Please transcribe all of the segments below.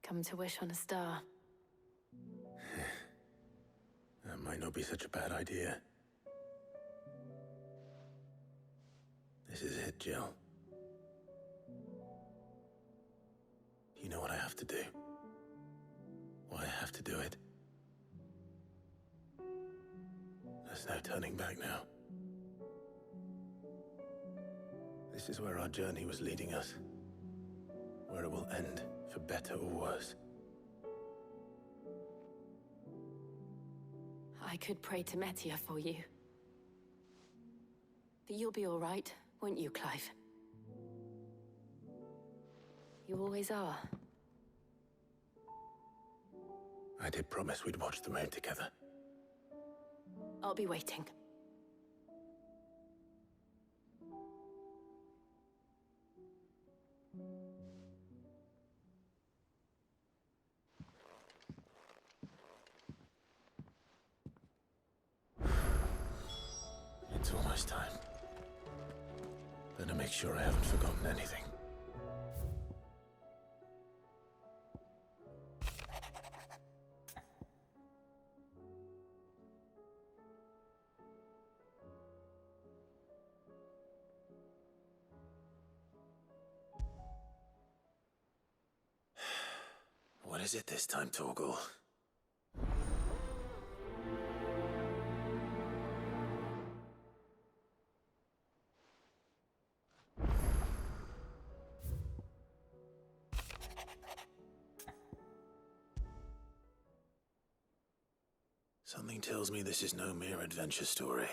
Come to wish on a star. That might not be such a bad idea. This is it, Jill. You know what I have to do. Why I have to do it. There's no turning back now. This is where our journey was leading us. Where it will end, for better or worse. I could pray to Metia for you. But you'll be all right, won't you, Clive? You always are. I did promise we'd watch the moon together. I'll be waiting. It's almost time. Better make sure I haven't forgotten anything. What is it this time, Torgal? Something tells me this is no mere adventure story.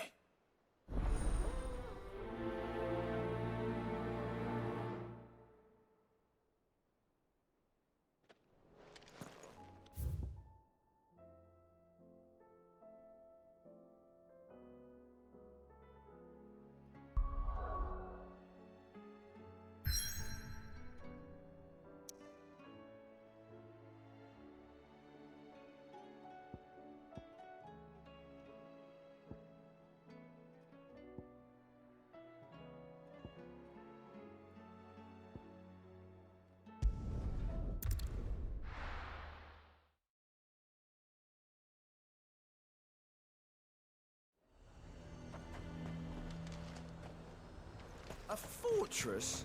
A fortress?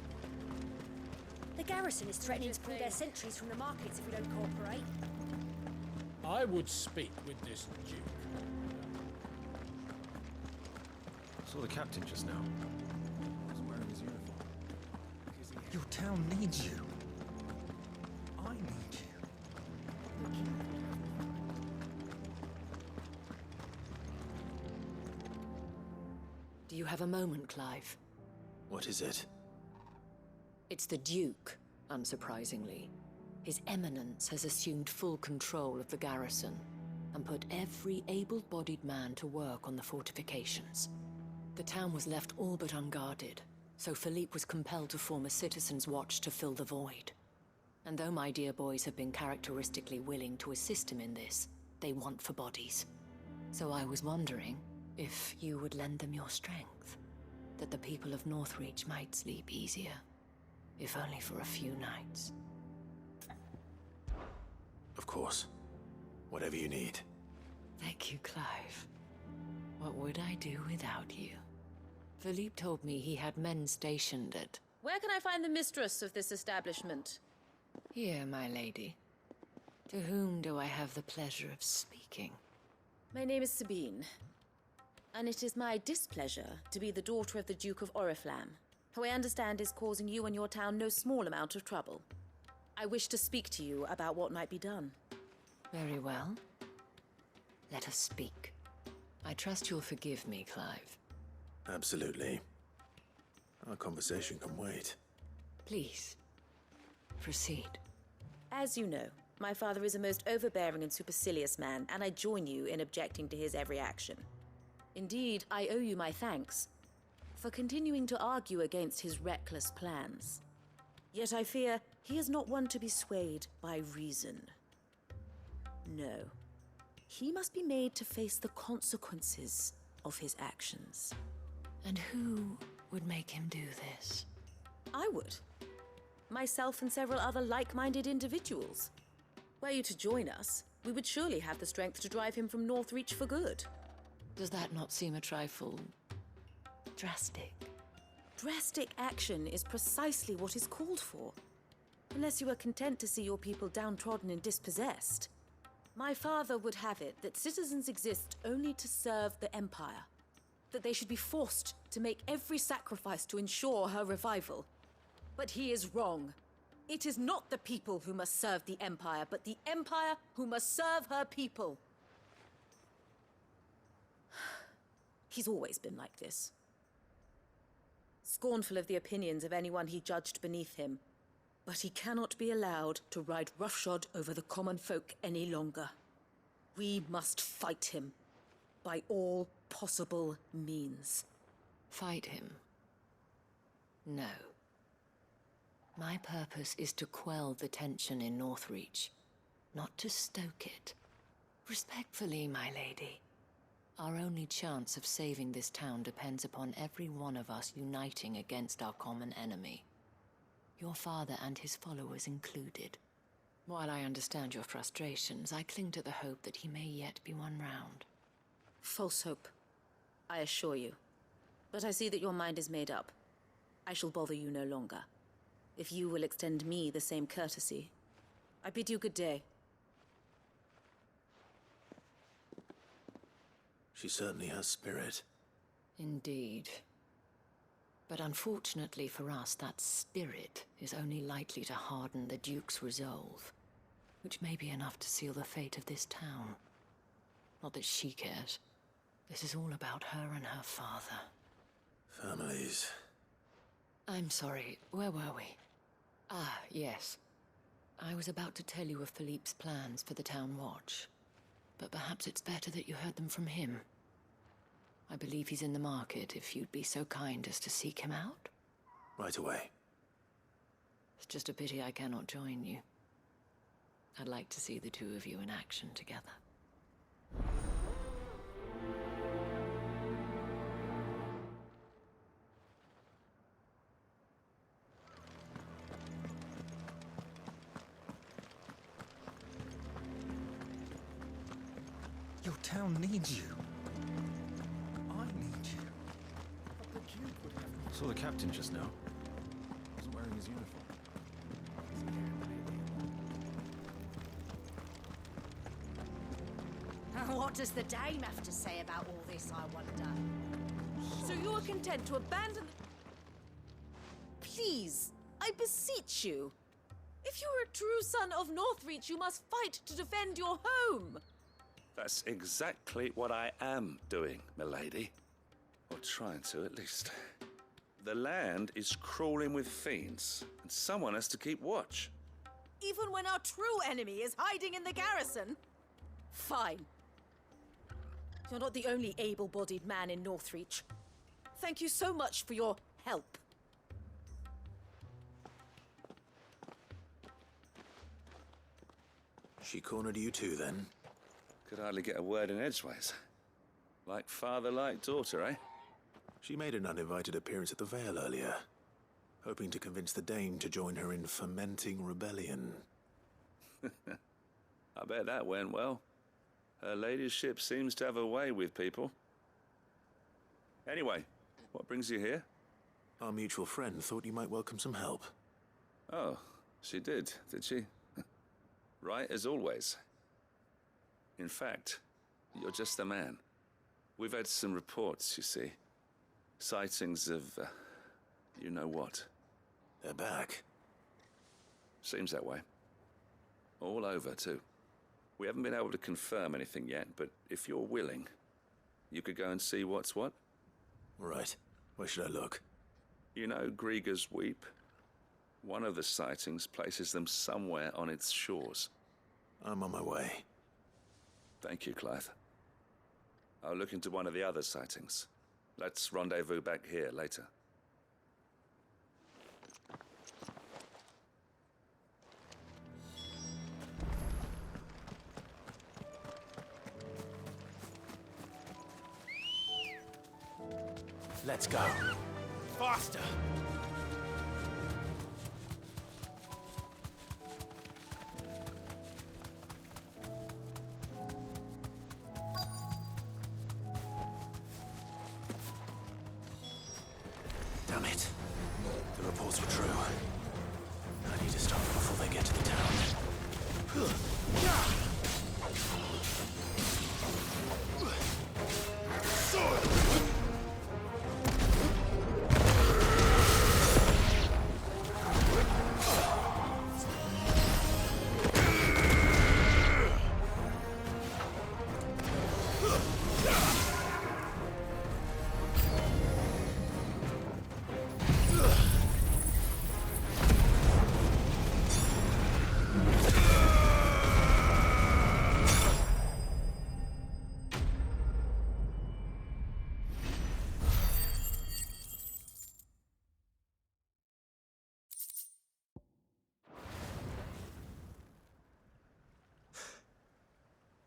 The garrison is threatening to pull their sentries from the markets if we don't cooperate. I would speak with this duke. Saw the captain just now. He's wearing his uniform. Your town needs you. I need you. Do you have a moment, Clive? What is it? It's the Duke, unsurprisingly. His Eminence has assumed full control of the garrison and put every able-bodied man to work on the fortifications. The town was left all but unguarded, so Philippe was compelled to form a citizens' watch to fill the void. And though my dear boys have been characteristically willing to assist him in this, they want for bodies. So I was wondering if you would lend them your strength, that the people of Northreach might sleep easier, if only for a few nights. Of course. Whatever you need. Thank you, Clive. What would I do without you? Philippe told me he had men stationed at... Where can I find the mistress of this establishment? Here, my lady. To whom do I have the pleasure of speaking? My name is Sabine, and it is my displeasure to be the daughter of the Duke of Oriflamme, who I understand is causing you and your town no small amount of trouble. I wish to speak to you about what might be done. Very well. Let us speak. I trust you'll forgive me, Clive. Absolutely. Our conversation can wait. Please, proceed. As you know, my father is a most overbearing and supercilious man, and I join you in objecting to his every action. Indeed, I owe you my thanks for continuing to argue against his reckless plans. Yet I fear he is not one to be swayed by reason. No. He must be made to face the consequences of his actions. And who would make him do this? I would. Myself and several other like-minded individuals. Were you to join us, we would surely have the strength to drive him from Northreach for good. Does that not seem a trifle drastic? Drastic action is precisely what is called for. Unless you are content to see your people downtrodden and dispossessed. My father would have it that citizens exist only to serve the Empire. That they should be forced to make every sacrifice to ensure her revival. But he is wrong. It is not the people who must serve the Empire, but the Empire who must serve her people. He's always been like this. Scornful of the opinions of anyone he judged beneath him. But he cannot be allowed to ride roughshod over the common folk any longer. We must fight him by all possible means. Fight him? No. My purpose is to quell the tension in Northreach, not to stoke it. Respectfully, my lady. Our only chance of saving this town depends upon every one of us uniting against our common enemy. Your father and his followers included. While I understand your frustrations, I cling to the hope that he may yet be won round. False hope, I assure you. But I see that your mind is made up. I shall bother you no longer. If you will extend me the same courtesy, I bid you good day. She certainly has spirit. Indeed. But unfortunately for us, that spirit is only likely to harden the Duke's resolve, which may be enough to seal the fate of this town. Not that she cares. This is all about her and her father. Families. I'm sorry, where were we? Ah, yes. I was about to tell you of Philippe's plans for the town watch. But perhaps it's better that you heard them from him. I believe he's in the market, if you'd be so kind as to seek him out. Right away. It's just a pity I cannot join you. I'd like to see the two of you in action together. Your town needs you. I need you. But the Duke would have... Saw the captain just now. Wasn't wearing his uniform. What does the dame have to say about all this, I wonder? So you are content to abandon... Please, I beseech you. If you are a true son of Northreach, you must fight to defend your home. That's exactly what I am doing, milady. Or trying to, at least. The land is crawling with fiends, and someone has to keep watch. Even when our true enemy is hiding in the garrison? Fine. You're not the only able-bodied man in Northreach. Thank you so much for your help. She cornered you too, then? Could hardly get a word in edgeways. Like father, like daughter, eh? She made an uninvited appearance at the Vale earlier, hoping to convince the Dame to join her in fomenting rebellion. I bet that went well. Her ladyship seems to have a way with people. Anyway, what brings you here? Our mutual friend thought you might welcome some help. Oh, she did she? Right as always. In fact, you're just the man. We've had some reports, you see. Sightings of, you know what. They're back. Seems that way. All over, too. We haven't been able to confirm anything yet, but if you're willing, you could go and see what's what. Right. Where should I look? You know Grieger's Weep? One of the sightings places them somewhere on its shores. I'm on my way. Thank you, Clive. I'll look into one of the other sightings. Let's rendezvous back here later. Let's go. Faster!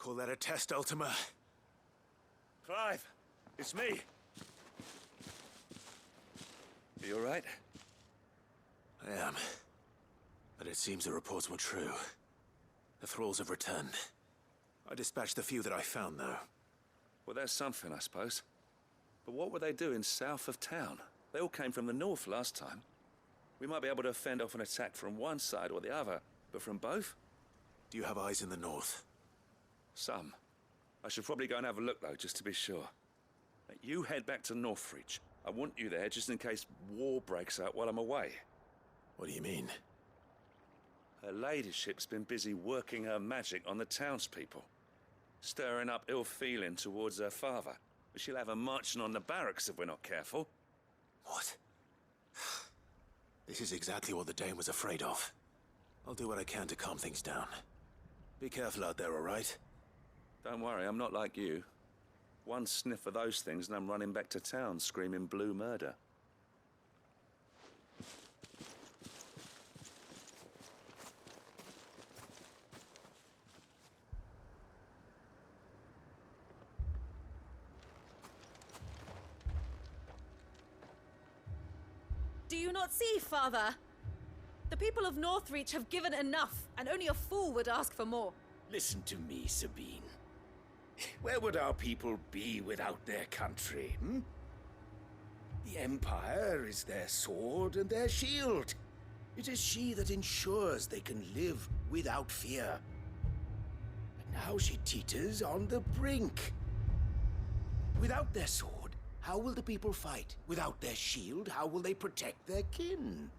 Call that a test, Ultima? Clive, it's me. You all right? I am. But it seems the reports were true. The thralls have returned. I dispatched the few that I found, though. Well, that's something, I suppose. But what were they doing south of town? They all came from the north last time. We might be able to fend off an attack from one side or the other, but from both? Do you have eyes in the north? Some. I should probably go and have a look, though, just to be sure. You head back to Northreach. I want you there just in case war breaks out while I'm away. What do you mean? Her ladyship's been busy working her magic on the townspeople, stirring up ill feeling towards her father. But she'll have her marching on the barracks if we're not careful. What? This is exactly what the Dane was afraid of. I'll do what I can to calm things down. Be careful out there, all right? Don't worry, I'm not like you. One sniff of those things and I'm running back to town screaming blue murder. Do you not see, Father? The people of Northreach have given enough, and only a fool would ask for more. Listen to me, Sabine. Where would our people be without their country, hmm? The Empire is their sword and their shield. It is she that ensures they can live without fear. But now she teeters on the brink. Without their sword, how will the people fight? Without their shield, how will they protect their kin?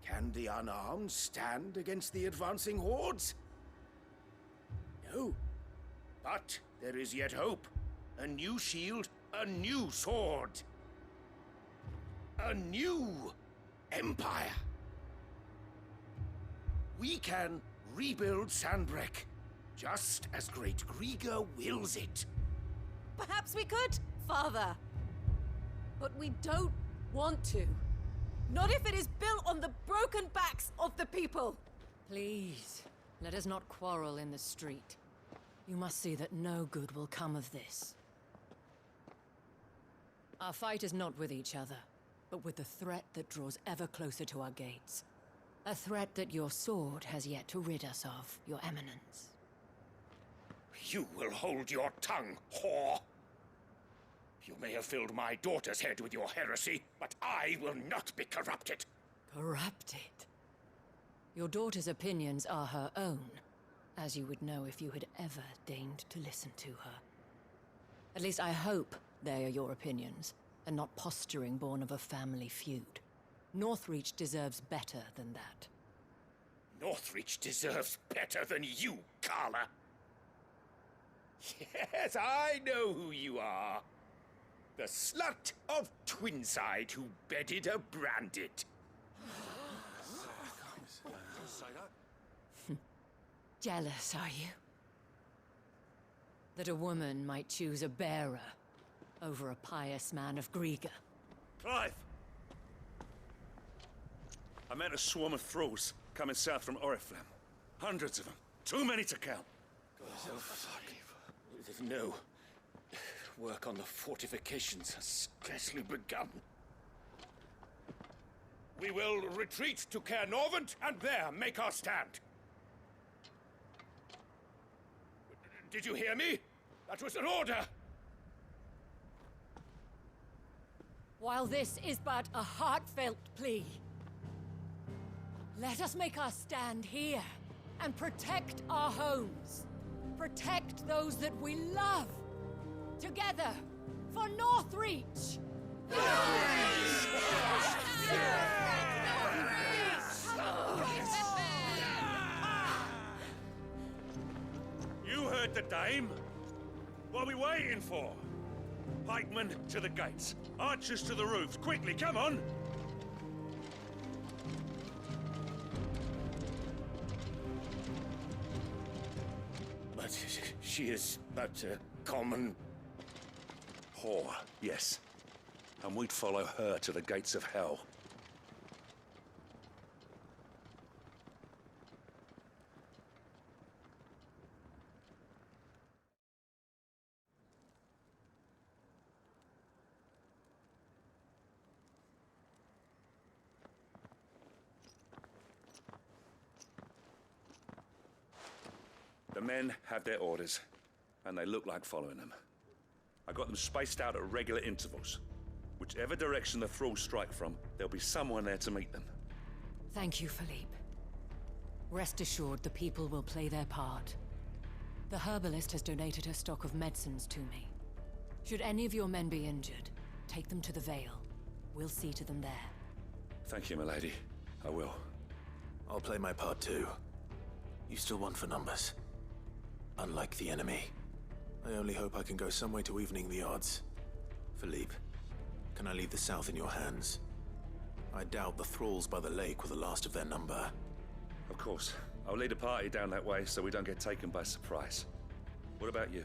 Can the unarmed stand against the advancing hordes? No. But there is yet hope. A new shield, a new sword. A new empire. We can rebuild Sandbreck, just as Great Griga wills it. Perhaps we could, Father. But we don't want to. Not if it is built on the broken backs of the people. Please, let us not quarrel in the street. You must see that no good will come of this. Our fight is not with each other, but with the threat that draws ever closer to our gates. A threat that your sword has yet to rid us of, Your Eminence. You will hold your tongue, whore. You may have filled my daughter's head with your heresy, but I will not be corrupted. Corrupted? Your daughter's opinions are her own, as you would know if you had ever deigned to listen to her. At least I hope they are your opinions, and not posturing born of a family feud. Northreach deserves better than that. Northreach deserves better than you, Carla. Yes, I know who you are. The slut of Twinside who bedded a Branded. Jealous, are you? That a woman might choose a bearer over a pious man of Griga. Clive! I met a swarm of thralls coming south from Oriflamme. Hundreds of them. Too many to count. No. Work on the fortifications has scarcely begun. We will retreat to Caer Norvent and there make our stand. Did you hear me? That was an order. While this is but a heartfelt plea, let us make our stand here and protect our homes. Protect those that we love. Together, for Northreach! You heard the dame. What are we waiting for? Pikemen to the gates. Archers to the roofs. Quickly, come on! But she is but a common... Whore, yes. And we'd follow her to the gates of hell. The men have their orders, and they look like following them. I got them spaced out at regular intervals. Whichever direction the thralls strike from, there'll be someone there to meet them. Thank you, Philippe. Rest assured, the people will play their part. The herbalist has donated her stock of medicines to me. Should any of your men be injured, take them to the Vale. We'll see to them there. Thank you, milady. I will. I'll play my part too. You still one for numbers. Unlike the enemy. I only hope I can go some way to evening the odds. Philippe, can I leave the south in your hands? I doubt the thralls by the lake were the last of their number. Of course. I'll lead a party down that way so we don't get taken by surprise. What about you?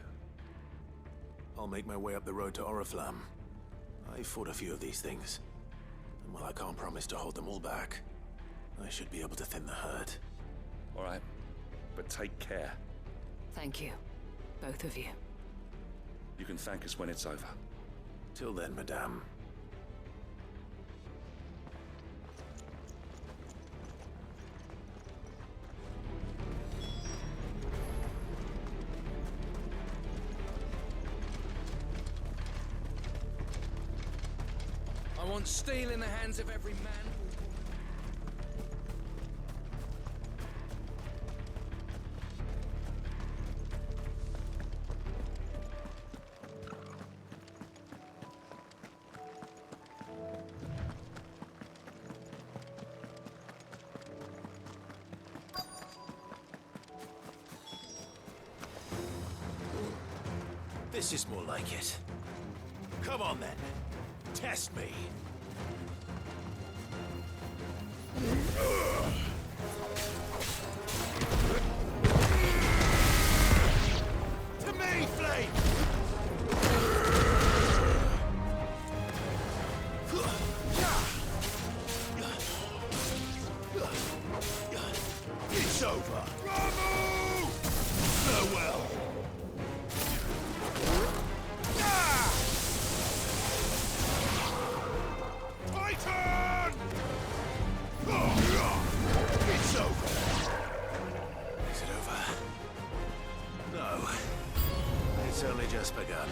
I'll make my way up the road to Oriflamme. I fought a few of these things. And while I can't promise to hold them all back, I should be able to thin the herd. All right. But take care. Thank you, both of you. You can thank us when it's over. Till then, madame. I want steel in the hands of every man. This is more like it. Come on then. Test me. To me, Flame! It's over. Bravo! Farewell. Titan! It's over. Is it over? No. It's only just begun.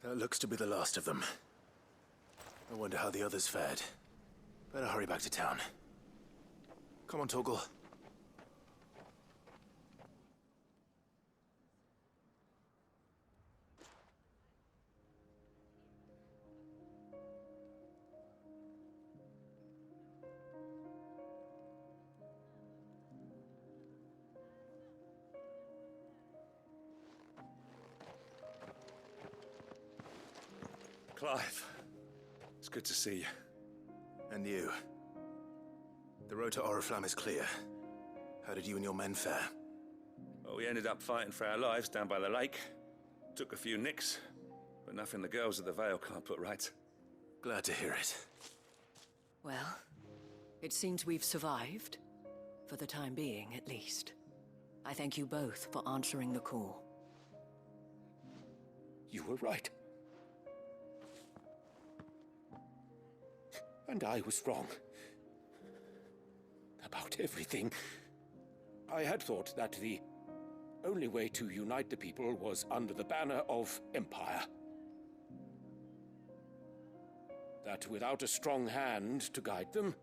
That looks to be the last of them. I wonder how the others fared. Better hurry back to town. Come on, Torgal. Clive, it's good to see you. And you. The road to Oriflamme is clear. How did you and your men fare? Well, we ended up fighting for our lives down by the lake. Took a few nicks, but nothing the girls at the Vale can't put right. Glad to hear it. Well, it seems we've survived. For the time being, at least. I thank you both for answering the call. You were right. And I was wrong. About everything. I had thought that the only way to unite the people was under the banner of Empire. That without a strong hand to guide them,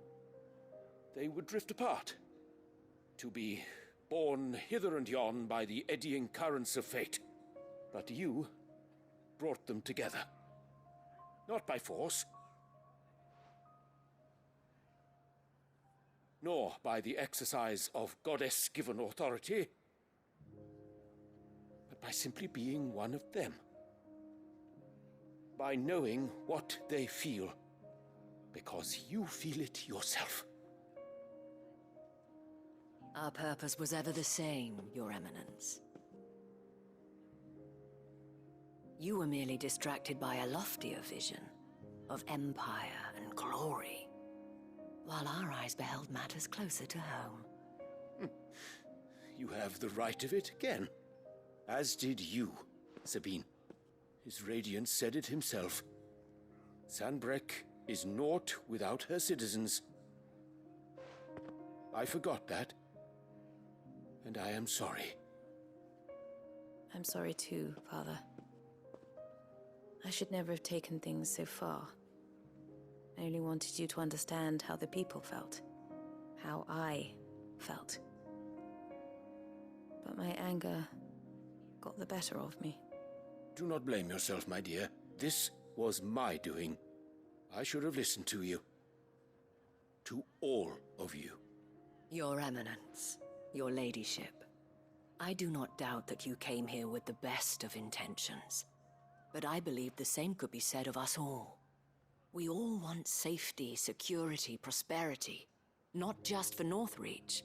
they would drift apart, to be borne hither and yon by the eddying currents of fate. But you brought them together. Not by force, nor by the exercise of goddess-given authority, but by simply being one of them. By knowing what they feel, because you feel it yourself. Our purpose was ever the same, Your Eminence. You were merely distracted by a loftier vision of empire and glory, while our eyes beheld matters closer to home. You have the right of it again. As did you, Sabine. His Radiance said it himself. Sanbreque is naught without her citizens. I forgot that. And I am sorry. I'm sorry too, Father. I should never have taken things so far. I only wanted you to understand how the people felt. How I felt. But my anger got the better of me. Do not blame yourself, my dear. This was my doing. I should have listened to you. To all of you. Your Eminence, your Ladyship, I do not doubt that you came here with the best of intentions. But I believe the same could be said of us all. We all want safety, security, prosperity. Not just for Northreach,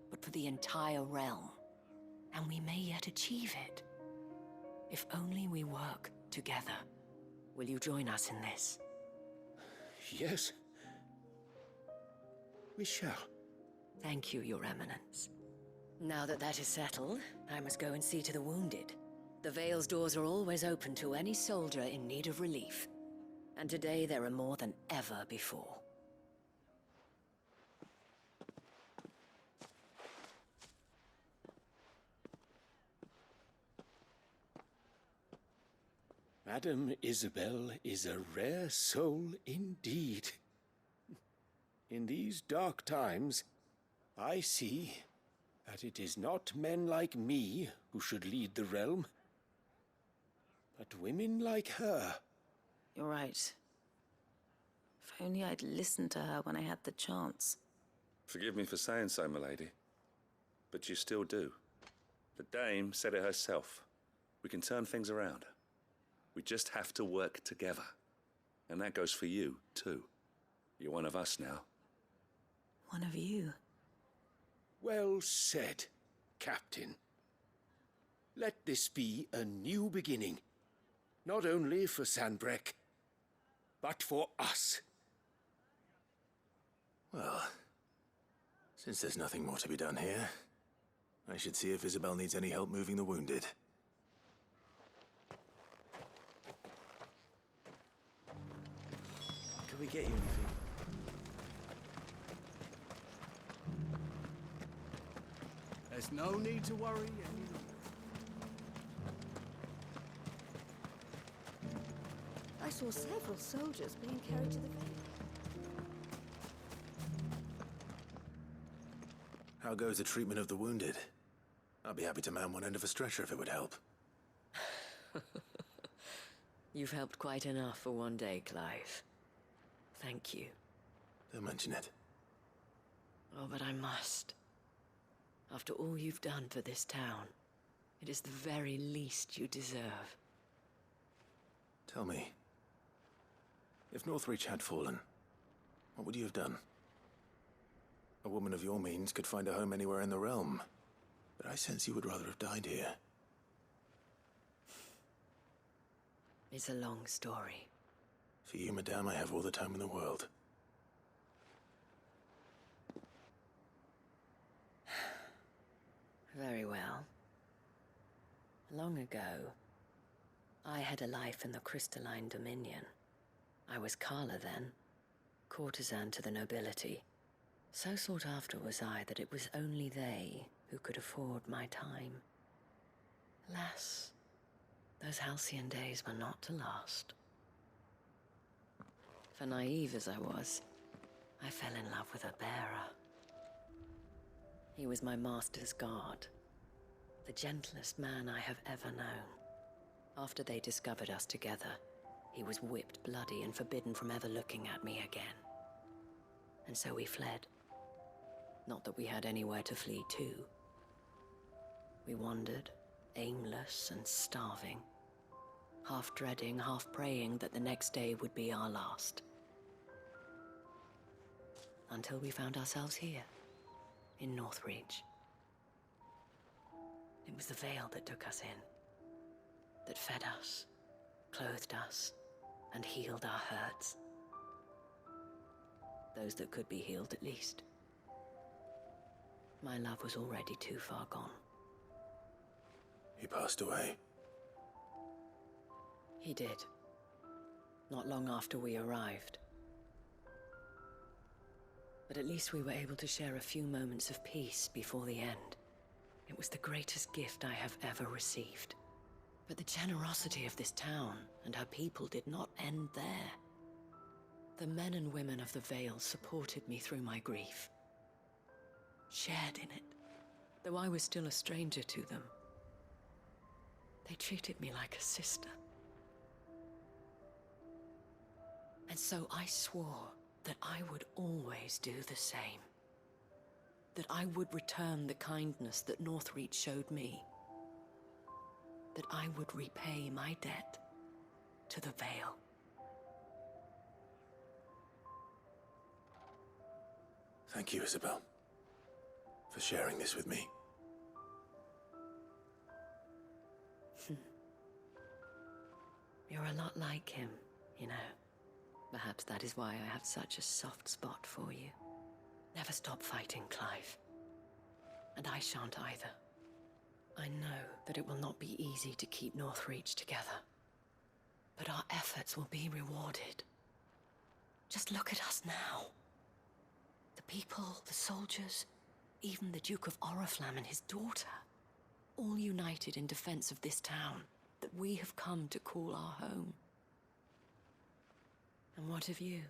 but for the entire realm. And we may yet achieve it. If only we work together. Will you join us in this? Yes. We shall. Thank you, Your Eminence. Now that that is settled, I must go and see to the wounded. The Vale's doors are always open to any soldier in need of relief. And today there are more than ever before. Madame Isabel is a rare soul indeed. In these dark times, I see that it is not men like me who should lead the realm, but women like her. You're right. If only I'd listened to her when I had the chance. Forgive me for saying so, milady, but you still do. The Dame said it herself. We can turn things around. We just have to work together. And that goes for you, too. You're one of us now. One of you. Well said, Captain. Let this be a new beginning. Not only for Sanbreque, but for us. Well, since there's nothing more to be done here, I should see if Isabel needs any help moving the wounded. Can we get you anything? There's no need to worry any longer. I saw several soldiers being carried to the Vale. How goes the treatment of the wounded? I'll be happy to man one end of a stretcher if it would help. You've helped quite enough for one day, Clive. Thank you. Don't mention it. Oh, but I must. After all you've done for this town, it is the very least you deserve. Tell me, if Northreach had fallen, what would you have done? A woman of your means could find a home anywhere in the realm, but I sense you would rather have died here. It's a long story. For you, madame, I have all the time in the world. Very well. Long ago, I had a life in the crystalline dominion. I was Carla then, courtesan to the nobility. So sought after was I that it was only they who could afford my time. Alas, those halcyon days were not to last. For naive as I was, I fell in love with a bearer. He was my master's guard, the gentlest man I have ever known. After they discovered us together, he was whipped bloody and forbidden from ever looking at me again. And so we fled. Not that we had anywhere to flee to. We wandered, aimless and starving, half dreading, half praying that the next day would be our last. Until we found ourselves here, in Northreach. It was the veil that took us in, that fed us, clothed us, and healed our hurts. Those that could be healed, at least. My love was already too far gone. He passed away. He did. Not long after we arrived. But at least we were able to share a few moments of peace before the end. It was the greatest gift I have ever received. But the generosity of this town and her people did not end there. The men and women of the Vale supported me through my grief. Shared in it, though I was still a stranger to them. They treated me like a sister. And so I swore that I would always do the same. That I would return the kindness that Northreach showed me. That I would repay my debt to the Vale. Thank you, Isabel, for sharing this with me. You're a lot like him, you know. Perhaps that is why I have such a soft spot for you. Never stop fighting, Clive. And I shan't either. I know that it will not be easy to keep Northreach together. But our efforts will be rewarded. Just look at us now. The people, the soldiers, even the Duke of Oriflamme and his daughter. All united in defense of this town that we have come to call our home. And what of you?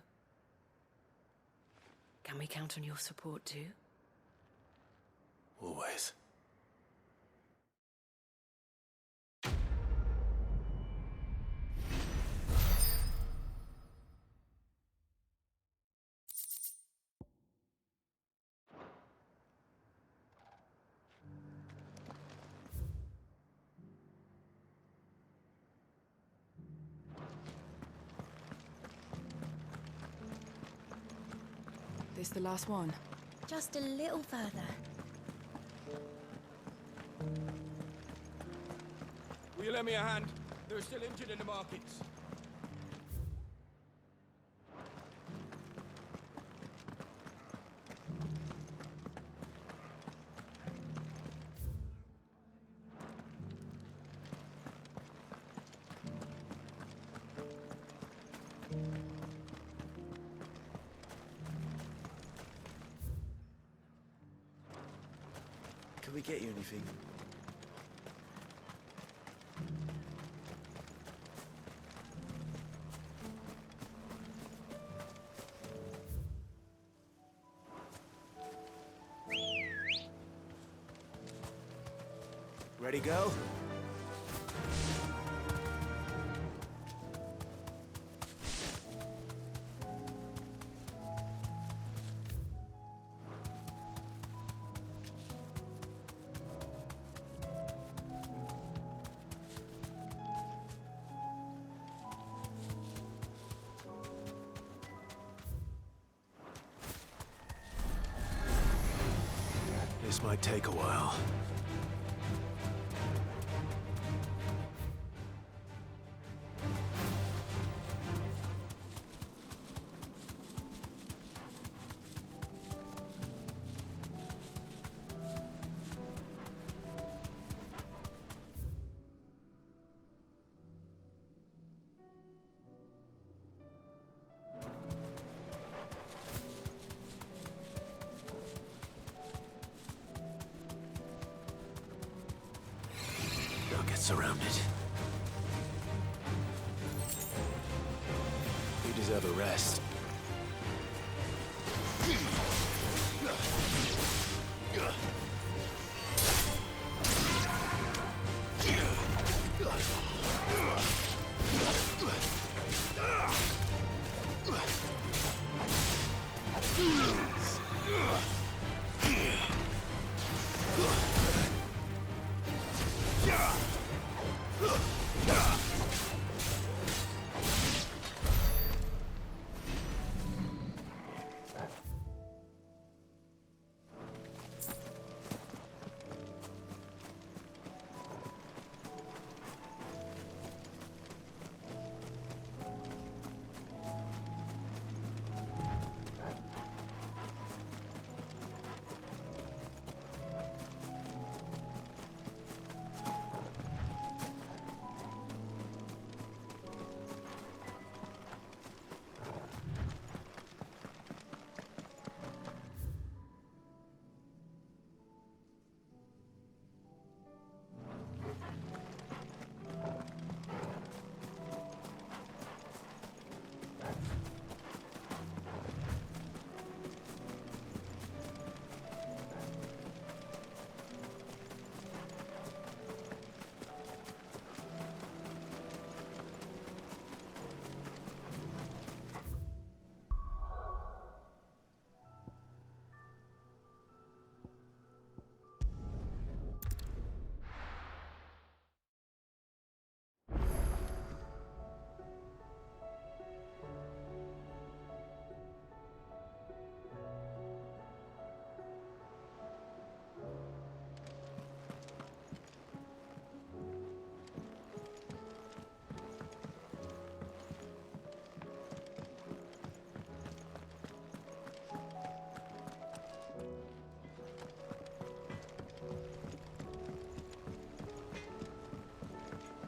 Can we count on your support too? Always. This the last one? Just a little further. Will you lend me a hand? There are still injured in the markets. Can we get you anything? Ready, go? This might take a while. surrounded. You deserve a rest.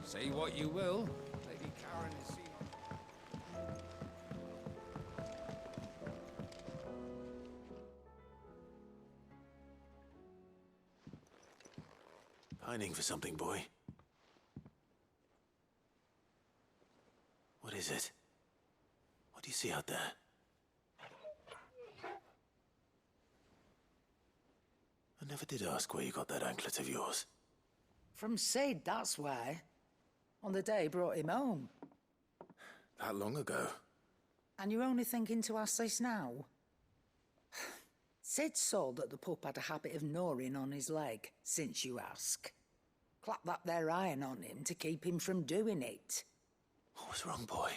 Say what you will, Lady Karen is seen. Pining for something, boy. What is it? What do you see out there? I never did ask where you got that anklet of yours. From Sid, that's why. On the day he brought him home. That long ago? And you're only thinking to ask this now? Sid saw that the pup had a habit of gnawing on his leg, since you ask. Clap that there iron on him to keep him from doing it. What was wrong, boy?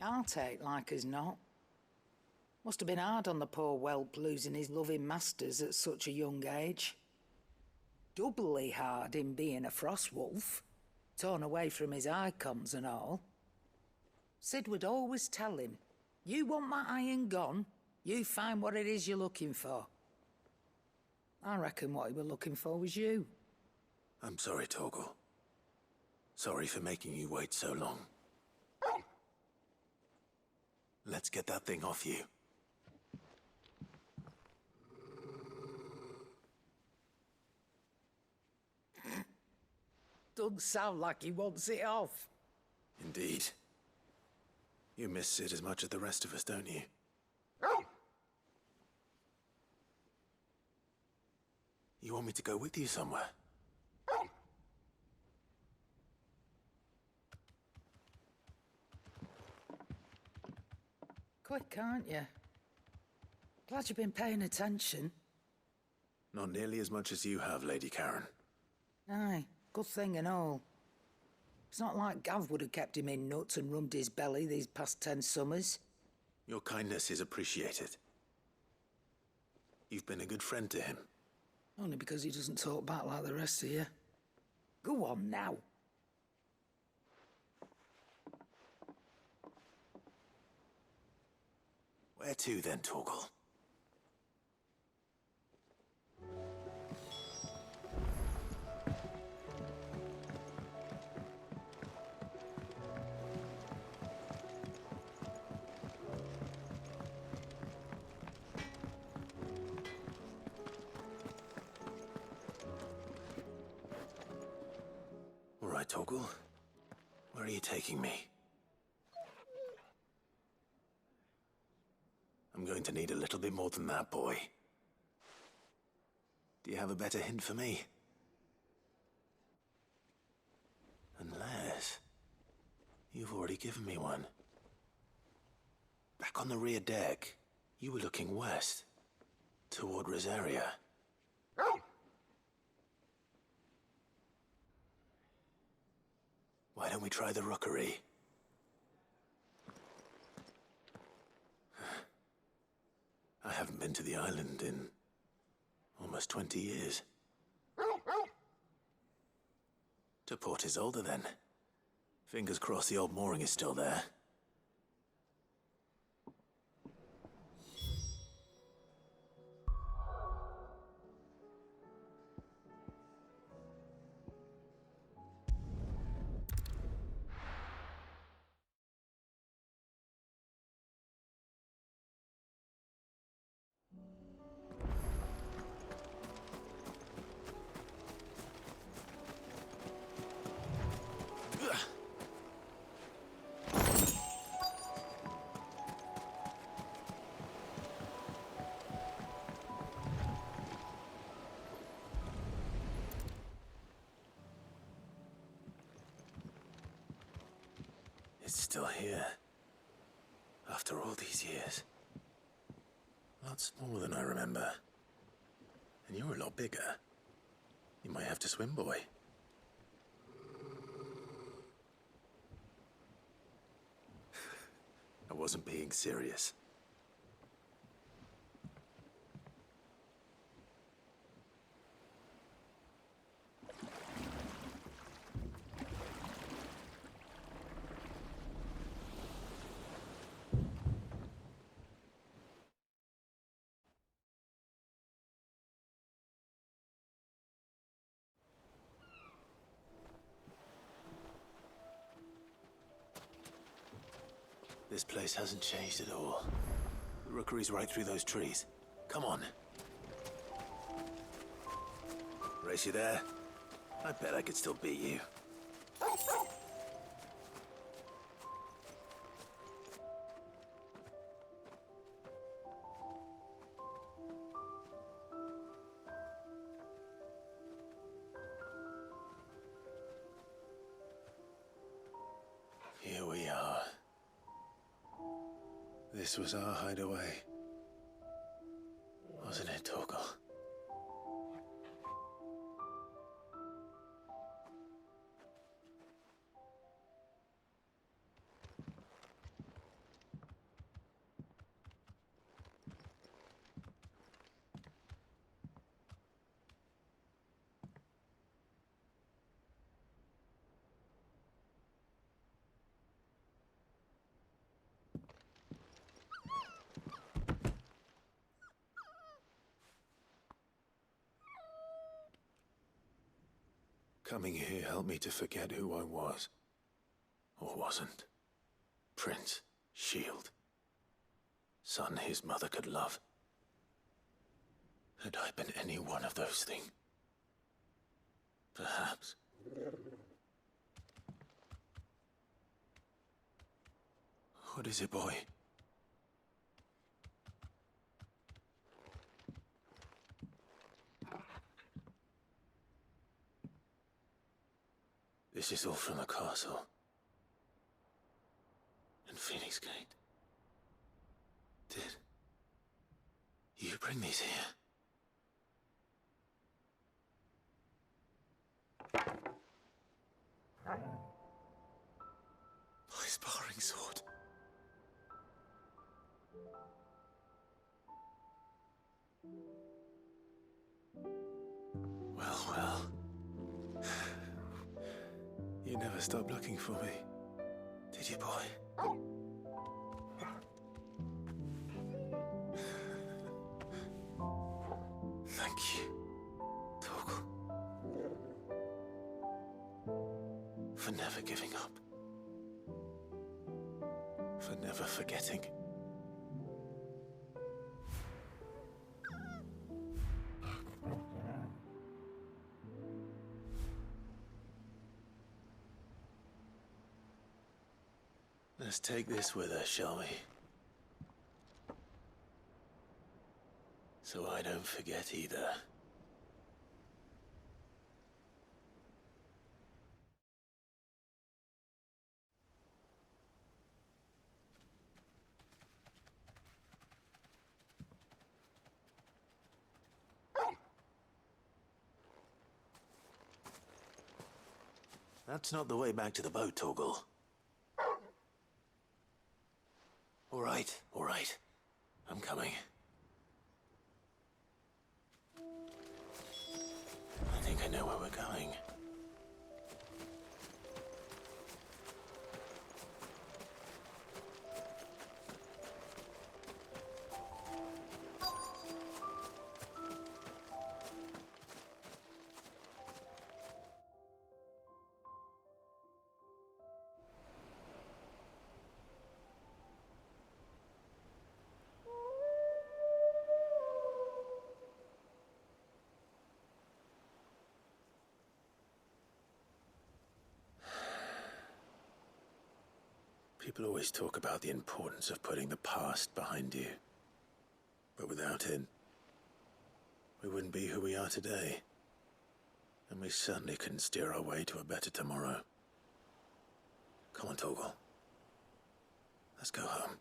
I'll take like as not. Must have been hard on the poor whelp losing his loving masters at such a young age. Doubly hard in being a frost wolf. Torn away from his Eikons and all. Sid would always tell him, you want that iron gone, you find what it is you're looking for. I reckon what he were looking for was you. I'm sorry, Torgal. Sorry for making you wait so long. Let's get that thing off you. Doesn't sound like he wants it off. Indeed. You miss Sid as much as the rest of us, don't you? You want me to go with you somewhere? Quick, aren't you? Glad you've been paying attention. Not nearly as much as you have, Lady Karen. Aye, good thing and all. It's not like Gav would have kept him in nuts and rubbed his belly these past 10 summers. Your kindness is appreciated. You've been a good friend to him. Only because he doesn't talk back like the rest of you. Go on now. Where to then, Torgal? Torgal. Where are you taking me? I'm going to need a little bit more than that, boy. Do you have a better hint for me? Unless... you've already given me one. Back on the rear deck, you were looking west, toward Rosaria. Why don't we try the rookery? I haven't been to the island in almost 20 years. To Port Isolde, then. Fingers crossed the old mooring is still there. It's still here. After all these years. A lot smaller than I remember. And you're a lot bigger. You might have to swim, boy. I wasn't being serious. This place hasn't changed at all. The rookery's right through those trees. Come on. Race you there? I bet I could still beat you. Here we are. This was our hideaway. Wasn't it, Torgal? Coming here helped me to forget who I was. Or wasn't. Prince, shield. Son his mother could love. Had I been any one of those things? Perhaps. What is it, boy? This is all from the castle. And Phoenix Gate. Did you bring these here? My sparring sword. Well, well. You never stopped looking for me, did you, boy? Thank you, Torgal. For never giving up. For never forgetting. Let's take this with us, shall we? So I don't forget either. That's not the way back to the boat, Torgal. All right. I'm coming. I think I know where we're going. People always talk about the importance of putting the past behind you. But without it, we wouldn't be who we are today. And we certainly couldn't steer our way to a better tomorrow. Come on, Torgal. Let's go home.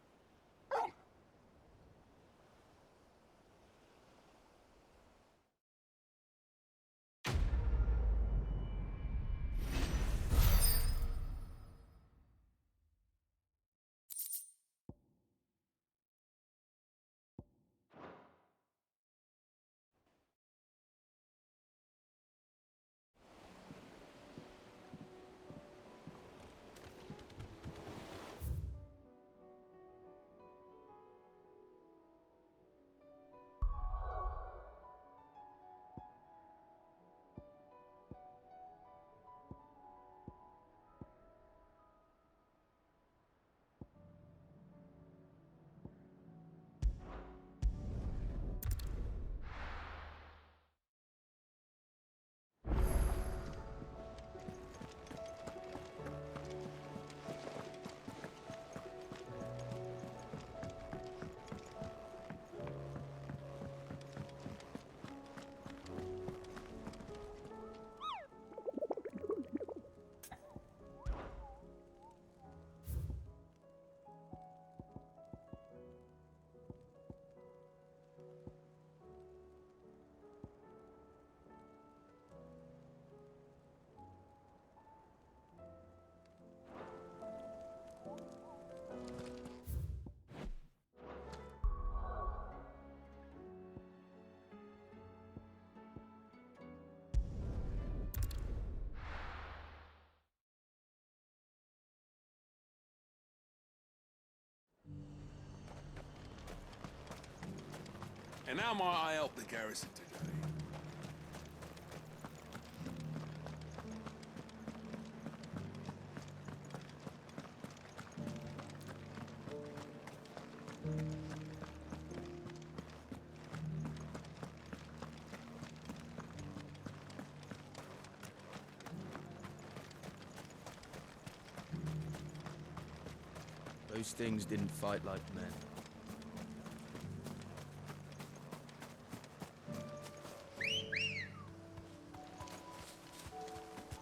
And how might I help the garrison today? Those things didn't fight like men.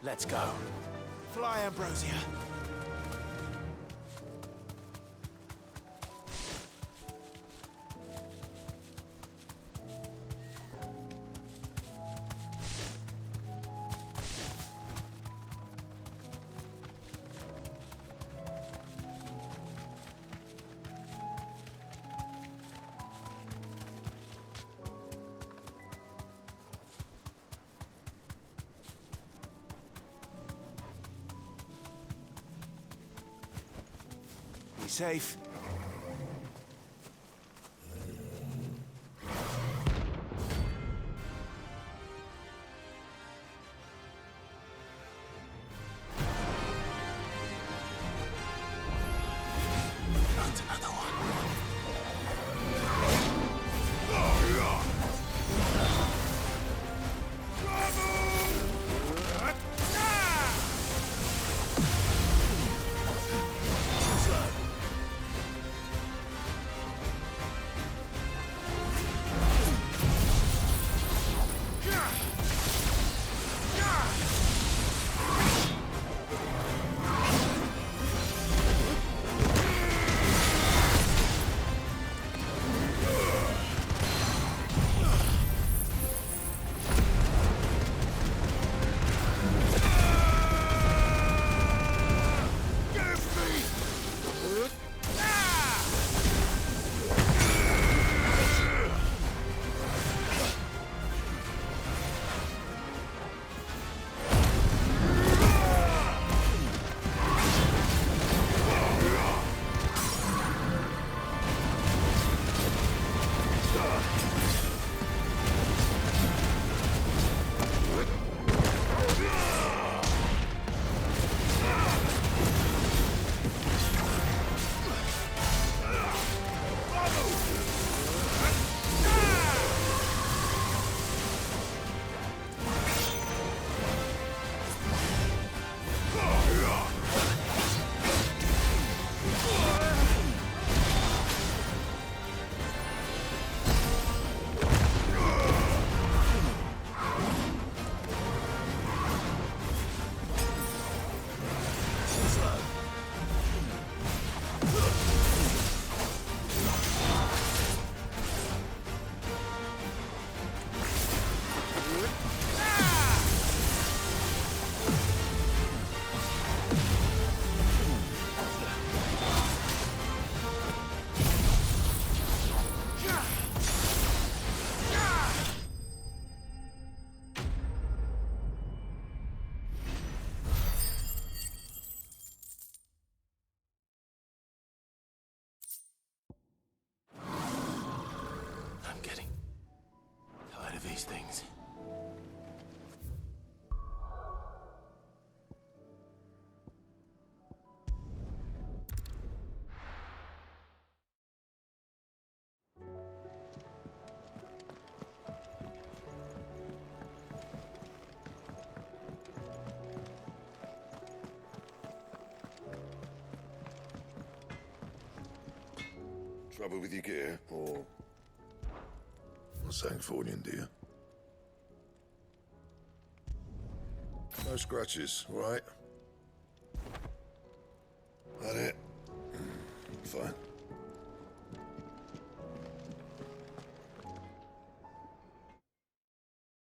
Let's go. Fly, Ambrosia. Be safe. That's another one. Slow. Trouble with your gear, or... Not Sangfornian, do you? No scratches, all right? That it? Fine.